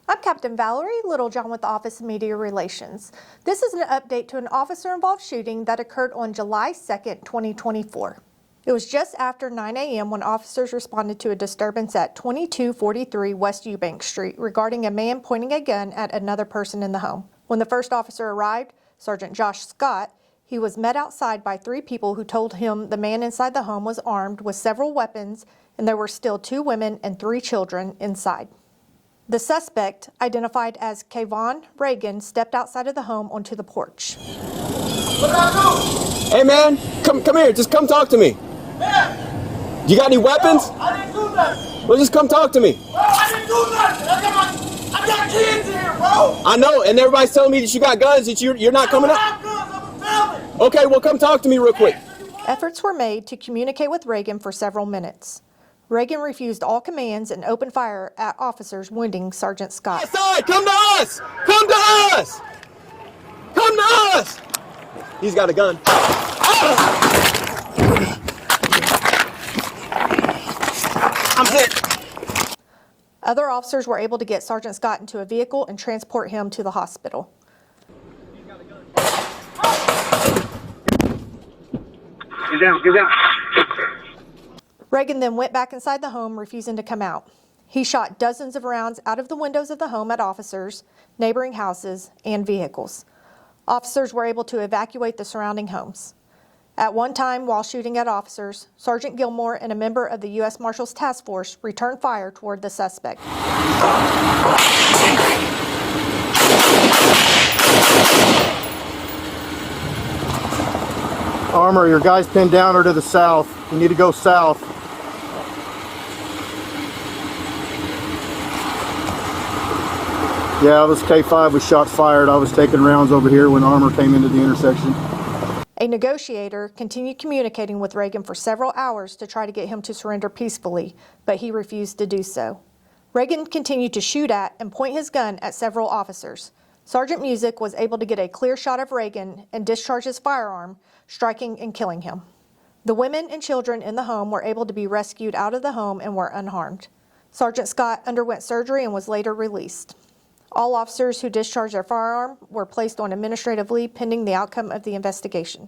I'm Captain Valerie Littlejohn with the Office of Media Relations. This is an update to an officer-involved shooting that occurred on July 2nd, 2024. It was just after 9 a.m. when officers responded to a disturbance at 2243 West Eubank Street regarding a man pointing a gun at another person in the home. When the first officer arrived, Sergeant Josh Scott, he was met outside by 3 people who told him the man inside the home was armed with several weapons and there were still 2 women and 3 children inside. The suspect, identified as Kayvon Reagan, stepped outside of the home onto the porch. What did I do? Hey man, come here, just come talk to me. Yeah. You got any weapons? No, I didn't do nothing. Well, just come talk to me. Bro, I didn't do nothing. I got kids in here, bro. I know, and everybody's telling me that you got guns, that you're not coming up. I don't have guns, I'm a felon. Okay, well come talk to me real quick. Efforts were made to communicate with Reagan for several minutes. Reagan refused all commands and opened fire at officers, wounding Sergeant Scott. Outside, come to us! Come to us! Come to us! He's got a gun. I'm hit. Other officers were able to get Sergeant Scott into a vehicle and transport him to the hospital. Get down, get down. Reagan then went back inside the home, refusing to come out. He shot dozens of rounds out of the windows of the home at officers, neighboring houses, and vehicles. Officers were able to evacuate the surrounding homes. At one time, while shooting at officers, Sergeant Gilmore and a member of the U.S. Marshals Task Force returned fire toward the suspect. Armor, your guy's pinned down or to the south. You need to go south. Yeah, this K5 was shot fired. I was taking rounds over here when Armor came into the intersection. A negotiator continued communicating with Reagan for several hours to try to get him to surrender peacefully, but he refused to do so. Reagan continued to shoot at and point his gun at several officers. Sergeant Music was able to get a clear shot of Reagan and discharge his firearm, striking and killing him. The women and children in the home were able to be rescued out of the home and were unharmed. Sergeant Scott underwent surgery and was later released. All officers who discharged their firearm were placed on administrative leave pending the outcome of the investigation.